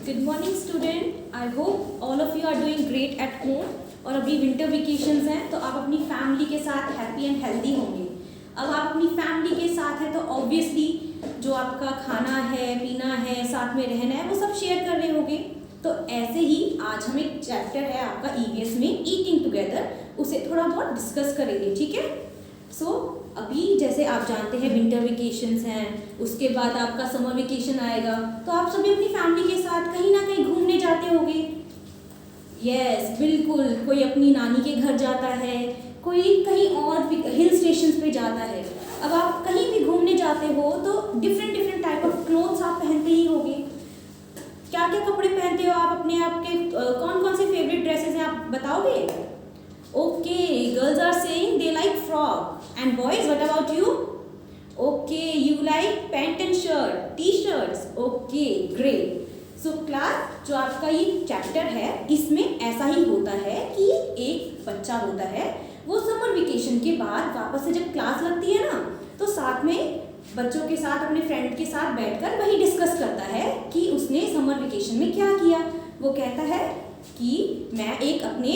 Good morning student. I hope all of you are doing great at home. और अभी winter vacations हैं तो आप अपनी फैमिली के साथ हैप्पी एंड हेल्दी होंगे। अब आप अपनी फैमिली के साथ हैं तो ऑब्वियसली जो आपका खाना है, पीना है, साथ में रहना है, वो सब शेयर कर रहे होंगे। तो ऐसे ही आज हम एक चैप्टर है आपका ईवीएस में ईटिंग टुगेदर, उसे थोड़ा बहुत डिस्कस करेंगे, ठीक है। सो अभी जैसे आप जानते हैं विंटर वेकेशंस हैं, उसके बाद आपका समर वेकेशन आएगा, तो आप सभी अपनी फैमिली के साथ कहीं ना कहीं घूमने जाते होंगे। यस, बिल्कुल। कोई अपनी नानी के घर जाता है, कोई कहीं और हिल स्टेशंस पे जाता है। अब आप कहीं भी घूमने जाते हो तो डिफरेंट टाइप ऑफ क्लोथ्स आप पहनते ही होंगे। क्या क्या कपड़े पहनते हो आप अपने आपके, कौन कौन से फेवरेट ड्रेसेस हैं आप बताओगे? Okay, girls are saying they like frock and boys what about you? Okay, you like pant and shirt, T shirts. Okay, great. So class, जो आपका ये चैप्टर है इसमें ऐसा ही होता है कि एक बच्चा होता है, वो समर वेकेशन के बाद वापस से जब क्लास लगती है ना, तो साथ में बच्चों के साथ, अपने फ्रेंड के साथ बैठकर वही डिस्कस करता है कि उसने समर वेकेशन में क्या किया। वो कहता है कि मैं एक अपने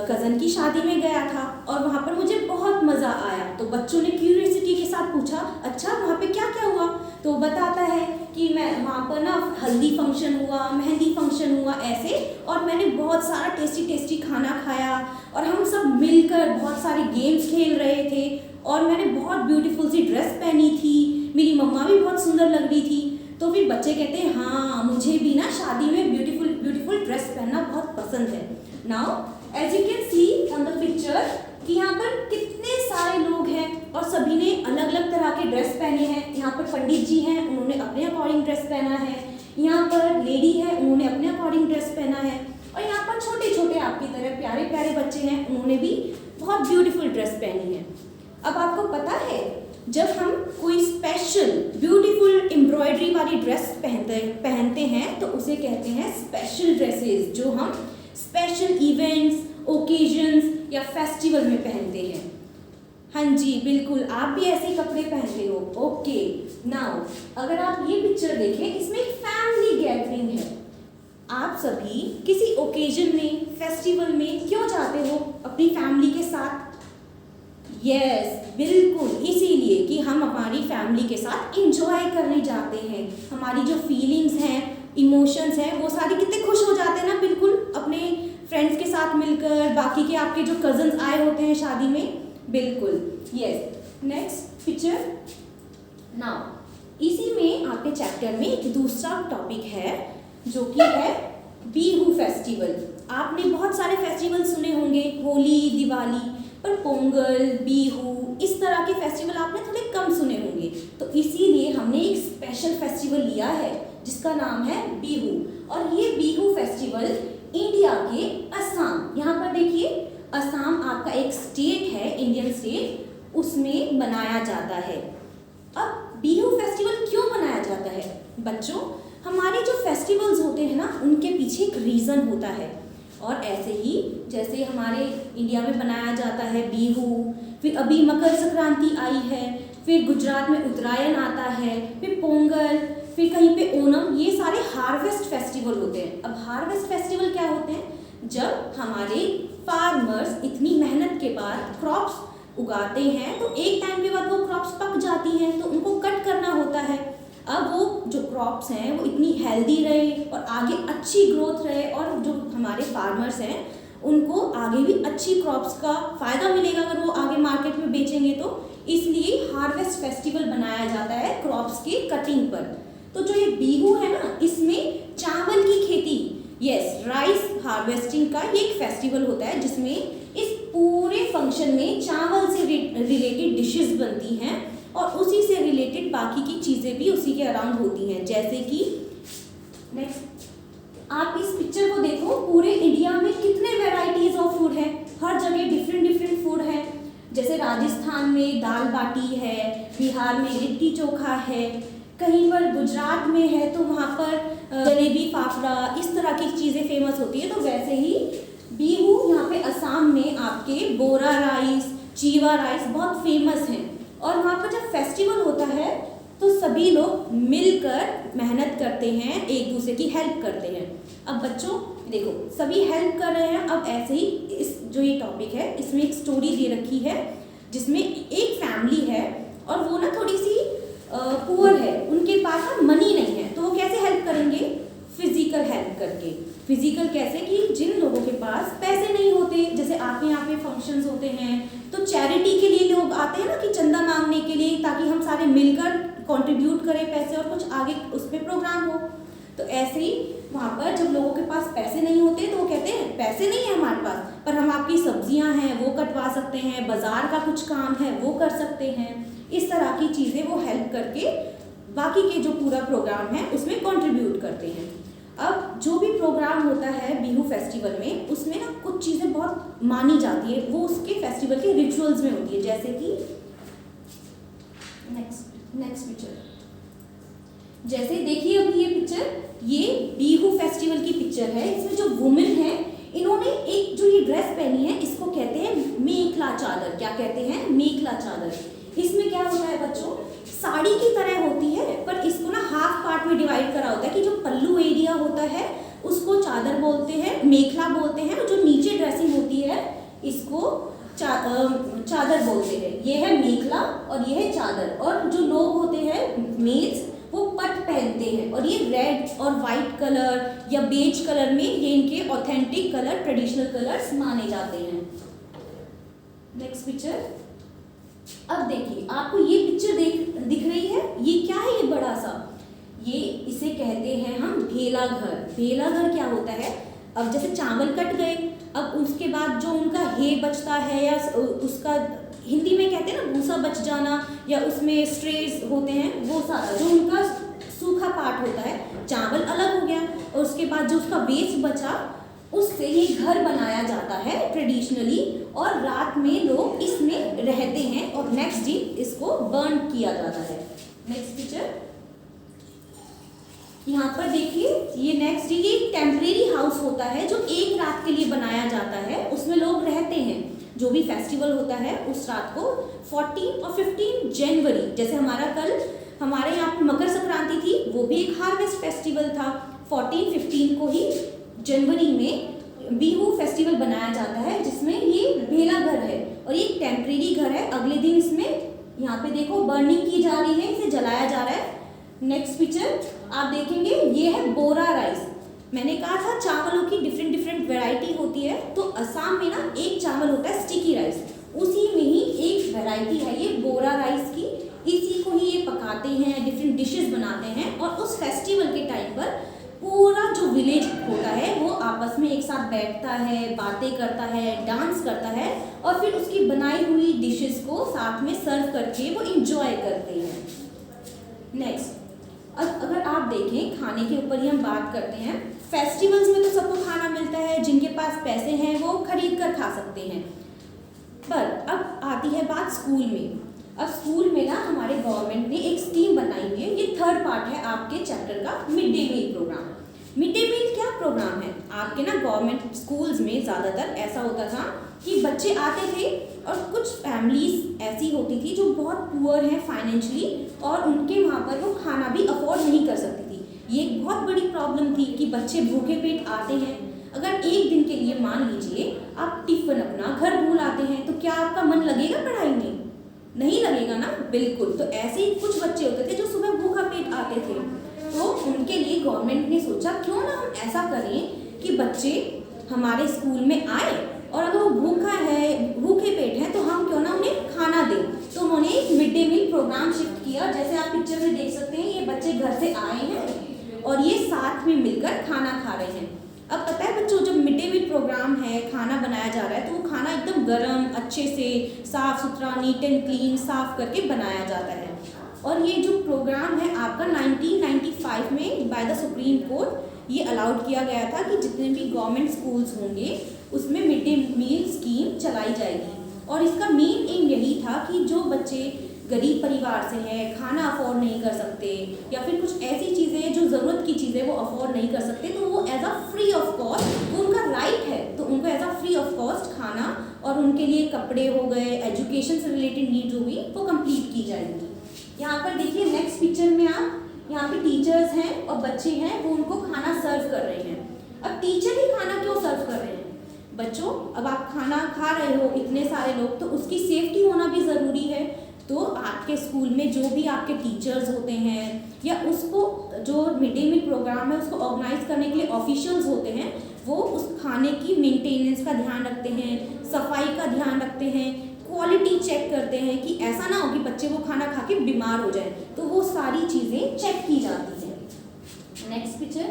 कज़न की शादी में गया था और वहाँ पर मुझे बहुत मज़ा आया। तो बच्चों ने क्यूरियोसिटी के साथ पूछा, अच्छा वहाँ पे क्या क्या हुआ? तो वो बताता है कि मैं वहाँ पर ना हल्दी फंक्शन हुआ, मेहंदी फंक्शन हुआ ऐसे, और मैंने बहुत सारा टेस्टी खाना खाया और हम सब मिलकर बहुत सारे गेम्स खेल रहे थे और मैंने बहुत ब्यूटीफुल सी ड्रेस पहनी थी, मेरी मम्मा भी बहुत सुंदर लग रही थी। तो फिर बच्चे कहते हैं हाँ, मुझे भी ना शादी में ब्यूटीफुल ड्रेस पहनना बहुत पसंद है। Now as you can see on the picture कि यहाँ पर कितने सारे लोग हैं और सभी ने अलग अलग तरह के ड्रेस पहने हैं। यहाँ पर पंडित जी हैं, उन्होंने अपने अकॉर्डिंग ड्रेस पहना है। यहाँ पर लेडी है, उन्होंने अपने अकॉर्डिंग ड्रेस पहना है। और यहाँ पर छोटे आपकी तरह प्यारे बच्चे हैं, उन्होंने भी बहुत ब्यूटीफुल ड्रेस पहनी है। अब आपको पता है, जब हम कोई स्पेशल ब्यूटीफुल एम्ब्रॉयडरी वाली ड्रेस पहनते हैं तो उसे कहते हैं स्पेशल ड्रेसेस, जो हम स्पेशल इवेंट्स, ओकेजन्स या फेस्टिवल में पहनते हैं। हाँ जी, बिल्कुल, आप भी ऐसे कपड़े पहनते हो। ओके, नाउ अगर आप ये पिक्चर देखें, इसमें एक फैमिली गैदरिंग है। आप सभी किसी ओकेजन में, फेस्टिवल में क्यों जाते हो अपनी फैमिली के साथ? यस, बिल्कुल, इसीलिए कि हम हमारी फैमिली के साथ इंजॉय करने जाते हैं। हमारी जो फीलिंग्स हैं, इमोशंस हैं, वो सारे कितने खुश हो जाते हैं ना, बिल्कुल अपने फ्रेंड्स के साथ मिलकर, बाकी के आपके जो कजन्स आए होते हैं शादी में। बिल्कुल, यस। Next picture. नाउ इसी में आपके चैप्टर में एक दूसरा टॉपिक है जो कि है बिहू फेस्टिवल। आपने बहुत सारे फेस्टिवल सुने होंगे, होली, दिवाली, पर पोंगल, बिहू, इस तरह के फेस्टिवल आपने थोड़े कम सुने होंगे। तो इसीलिए हमने एक स्पेशल फेस्टिवल लिया है जिसका नाम है बिहू। और ये बिहू फेस्टिवल इंडिया के असम, यहाँ पर देखिए, असम आपका एक स्टेट है, इंडियन स्टेट, उसमें मनाया जाता है। अब बिहू फेस्टिवल क्यों मनाया जाता है? बच्चों, हमारे जो फेस्टिवल्स होते हैं ना, उनके पीछे एक रीज़न होता है। और ऐसे ही जैसे हमारे इंडिया में बनाया जाता है बिहू, फिर अभी मकर संक्रांति आई है, फिर गुजरात में उत्तरायण आता है, फिर पोंगल, फिर कहीं पे ओणम, ये सारे हार्वेस्ट फेस्टिवल होते हैं। अब हार्वेस्ट फेस्टिवल क्या होते हैं? जब हमारे फार्मर्स इतनी मेहनत के बाद क्रॉप्स उगाते हैं तो एक टाइम के बाद वो क्रॉप्स पक जाती हैं, तो उनको कट करना होता है। अब वो जो क्रॉप्स हैं वो इतनी हेल्दी रहे और आगे अच्छी ग्रोथ रहे, और जो हमारे फार्मर्स हैं उनको आगे भी अच्छी क्रॉप्स का फ़ायदा मिलेगा अगर वो आगे मार्केट में बेचेंगे तो। इसलिए हार्वेस्ट फेस्टिवल बनाया जाता है क्रॉप्स के कटिंग पर। तो जो ये बिहू है ना, इसमें चावल की खेती, यस, राइस हार्वेस्टिंग का ये एक फेस्टिवल होता है जिसमें इस पूरे फंक्शन में चावल से रिलेटेड डिशेस बनती हैं और उसी से रिलेटेड बाकी की चीज़ें भी उसी के अराउंड होती हैं। जैसे कि नेक्स्ट आप इस पिक्चर को देखो, पूरे इंडिया में कितने वैरायटीज ऑफ फूड है, हर जगह डिफरेंट फूड है। जैसे राजस्थान में दाल बाटी है, बिहार में लिट्टी चोखा है, कहीं पर गुजरात में है तो वहाँ पर जलेबी फाफड़ा, इस तरह की चीज़ें फेमस होती है। तो वैसे ही बिहू यहाँ पे असम में आपके बोरा राइस, चीवा राइस बहुत फेमस हैं। और वहाँ पर जब फेस्टिवल होता है तो सभी लोग मिलकर मेहनत करते हैं, एक दूसरे की हेल्प करते हैं। अब बच्चों देखो, सभी हेल्प कर रहे हैं। अब ऐसे ही इस जो ये टॉपिक है इसमें एक स्टोरी दे रखी है जिसमें एक फैमिली है और वो ना थोड़ी सी पुअर है, उनके पास ना मनी नहीं है, तो वो कैसे हेल्प करेंगे? फिजिकल हेल्प करके। फिजिकल कैसे? कि जिन लोगों के पास पैसे नहीं होते, जैसे आपके यहाँ पे फंक्शंस होते हैं तो चैरिटी के लिए लोग आते हैं ना कि चंदा मांगने के लिए, ताकि हम सारे मिलकर कंट्रीब्यूट करें पैसे और कुछ आगे उस पर प्रोग्राम हो। तो ऐसे ही वहाँ पर जब लोगों के पास पैसे नहीं होते तो वो कहते हैं पैसे नहीं है हमारे पास, पर हम आपकी सब्जियां हैं वो कटवा सकते हैं, बाजार का कुछ काम है वो कर सकते हैं। इस तरह की चीज़ें वो हेल्प करके बाकी के जो पूरा प्रोग्राम है उसमें कंट्रीब्यूट करते हैं। अब जो भी प्रोग्राम होता है बिहू फेस्टिवल में, उसमें ना कुछ चीज़ें बहुत मानी जाती है, वो उसके फेस्टिवल के रिचुअल्स में होती है। जैसे कि नेक्स्ट पिक्चर, जैसे देखिए अभी ये पिक्चर, ये बिहू फेस्टिवल की पिक्चर है। इसमें जो वुमेन है इन्होंने एक जो ये ड्रेस पहनी है इसको कहते हैं मेखला चादर। क्या कहते हैं? मेखला चादर। इसमें क्या होता है बच्चों, साड़ी की तरह होती है, पर इसको ना हाफ पार्ट में डिवाइड करा होता है कि जो पल्लू एरिया होता है उसको चादर बोलते हैं, मेखला बोलते हैं, और जो नीचे ड्रेसिंग होती है इसको चादर बोलते हैं। ये है मेखला और ये है चादर। और जो लोग होते हैं मेल्स, वो पट पहनते हैं और ये रेड और वाइट कलर या बेज कलर में ये इनके ऑथेंटिक कलर, ट्रेडिशनल कलर्स माने जाते हैं। Next picture. अब देखिए आपको ये पिक्चर दिख रही है, ये क्या है? ये बड़ा सा, ये इसे कहते हैं हम भेला घर। भेला घर क्या होता है? अब जैसे चावल कट गए, अब उसके बाद जो उनका हे बचता है या उसका हिंदी में कहते हैं ना भूसा बच जाना, या उसमें स्ट्रेस होते हैं, वो सारा जो उनका सूखा पार्ट होता है, चावल अलग हो गया और उसके बाद जो उसका वेस्ट बचा उससे ये घर बनाया जाता है ट्रेडिशनली, और रात में लोग इसमें रहते हैं और नेक्स्ट डे इसको बर्न किया जाता है। नेक्स्ट पिक्चर, यहाँ पर देखिए ये नेक्स्ट डे ये टेम्परेरी हाउस होता है जो एक रात के लिए बनाया जाता है, उसमें लोग रहते हैं। जो भी फेस्टिवल होता है उस रात को 14 और 15 जनवरी, जैसे हमारे यहाँ पर मकर संक्रांति थी, वो भी एक हार्वेस्ट फेस्टिवल था। 14-15 को ही जनवरी में बिहू फेस्टिवल बनाया जाता है, जिसमें ये भेला घर है और ये टेम्परेरी घर है। अगले दिन इसमें यहाँ पे देखो बर्निंग की जा रही है, इसे जलाया जा रहा है। नेक्स्ट पिक्चर आप देखेंगे, ये है बोरा राइस। मैंने कहा था चावलों की डिफरेंट वैरायटी होती है, तो असम में ना एक चावल होता है स्टिकी राइस, उसी में ही एक वैरायटी है ये बोरा राइस की। इसी को ही ये पकाते हैं, डिफरेंट डिशेस बनाते हैं, और उस फेस्टिवल के टाइम पर पूरा जो विलेज होता है वो आपस में एक साथ बैठता है, बातें करता है, डांस करता है, और फिर उसकी बनाई हुई डिशेस को साथ में सर्व करके वो इंजॉय करते हैं। नेक्स्ट, अब अगर आप देखें खाने के ऊपर ही हम बात करते हैं, फेस्टिवल्स में तो सबको खाना मिलता है, जिनके पास पैसे हैं वो खरीद कर खा सकते हैं। पर अब आती है बात स्कूल में। अब स्कूल में ना हमारे गवर्नमेंट ने एक स्कीम बनाई हुई है, ये थर्ड पार्ट है आपके चैप्टर का, mid day meal programme. Mid day meal क्या प्रोग्राम है? आपके ना गवर्नमेंट स्कूल्स में ज़्यादातर ऐसा होता था कि बच्चे आते थे और कुछ फैमिलीज ऐसी होती थी जो बहुत पुअर हैं फाइनेंशियली, और उनके वहाँ पर वो खाना भी अफोर्ड नहीं कर सकती थी। ये एक बहुत बड़ी प्रॉब्लम थी कि बच्चे भूखे पेट आते हैं। अगर एक दिन के लिए मान लीजिए आप टिफिन अपना घर भूल आते हैं, तो क्या आपका मन लगेगा पढ़ाई में? नहीं लगेगा ना, बिल्कुल। तो ऐसे ही कुछ बच्चे होते थे जो सुबह भूखा पेट आते थे, तो उनके लिए गवर्नमेंट ने सोचा क्यों ना हम ऐसा करें कि बच्चे हमारे स्कूल में आए, और अगर वो भूखे पेट हैं तो हम क्यों ना उन्हें खाना दें। तो उन्होंने एक mid day meal programme shift किया। जैसे आप पिक्चर में देख सकते हैं, ये बच्चे घर से आए हैं और ये साथ में मिलकर खाना खा रहे हैं। अब पता है बच्चों, जब मिड डे मील प्रोग्राम है, खाना बनाया जा रहा है, तो वो खाना एकदम गर्म, अच्छे से साफ़ सुथरा, नीट एंड क्लीन साफ़ करके बनाया जाता है। और ये जो प्रोग्राम है आपका 1995 में बाय द सुप्रीम कोर्ट ये अलाउड किया गया था कि जितने भी गवर्नमेंट स्कूल्स होंगे उसमें मिड डे मील स्कीम चलाई जाएगी। और इसका मेन एम यही था कि जो बच्चे गरीब परिवार से हैं, खाना अफोर्ड नहीं कर सकते, या फिर कुछ ऐसी चीज़ें जो ज़रूरत की चीज़ें वो अफोर्ड नहीं कर सकते, तो वो as a free of cost, वो उनका राइट है, तो उनको as a free of cost खाना और उनके लिए कपड़े हो गए, एजुकेशन से रिलेटेड नीड्स होगी, वो कंप्लीट की जाएंगी। यहाँ पर देखिए नेक्स्ट पिक्चर में आप, यहाँ पे टीचर्स हैं और बच्चे हैं, वो उनको खाना सर्व कर रहे हैं। अब टीचर ही खाना क्यों सर्व कर रहे हैं? बच्चों, अब आप खाना खा रहे हो इतने सारे लोग, तो उसकी सेफ्टी होना भी ज़रूरी है। तो आपके स्कूल में जो भी आपके टीचर्स होते हैं या उसको जो मिड डे मील प्रोग्राम है उसको ऑर्गेनाइज करने के लिए ऑफिशियल्स होते हैं, वो उस खाने की मेंटेनेंस का ध्यान रखते हैं, सफाई का ध्यान रखते हैं, क्वालिटी चेक करते हैं कि ऐसा ना हो कि बच्चे वो खाना खा के बीमार हो जाए, तो वो सारी चीज़ें चेक की जाती हैं। Next picture,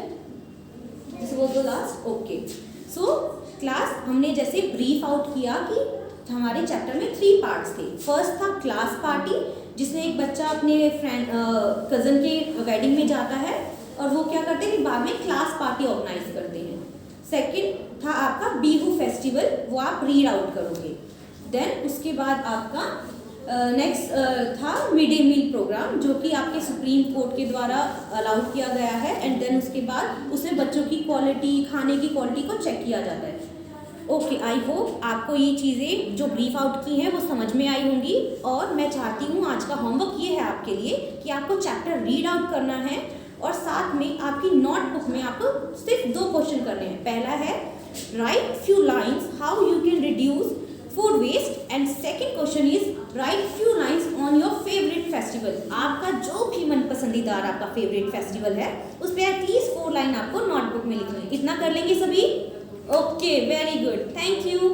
this was the last. Okay, so class हमने जैसे ब्रीफ आउट किया कि हमारे चैप्टर में 3 पार्ट्स थे। फर्स्ट था क्लास पार्टी, जिसमें एक बच्चा अपने फ्रेंड कज़न के वेडिंग में जाता है और वो क्या करते हैं कि बाद में क्लास पार्टी ऑर्गेनाइज करते हैं। सेकंड था आपका बिहू फेस्टिवल, वो आप रीड आउट करोगे। देन उसके बाद आपका नेक्स्ट था मिड डे मील प्रोग्राम, जो कि आपके सुप्रीम कोर्ट के द्वारा अलाउड किया गया है। एंड देन उसके बाद उसमें बच्चों की क्वालिटी, खाने की क्वालिटी को चेक किया जाता है। ओके, आई होप आपको ये चीज़ें जो ब्रीफ आउट की हैं वो समझ में आई होंगी। और मैं चाहती हूँ आज का होमवर्क ये है आपके लिए कि आपको चैप्टर रीड आउट करना है और साथ में आपकी नोटबुक में आपको सिर्फ 2 क्वेश्चन करने हैं। पहला है write few lines how you can reduce food waste, and second question is write few lines on your favourite festival. आपका जो भी मन पसंदीदा आपका फेवरेट फेस्टिवल है उस पर एटलीस्ट 4 लाइन आपको नोटबुक में लिखनी है। इतना कर लेंगे सभी? Okay, very good, thank you.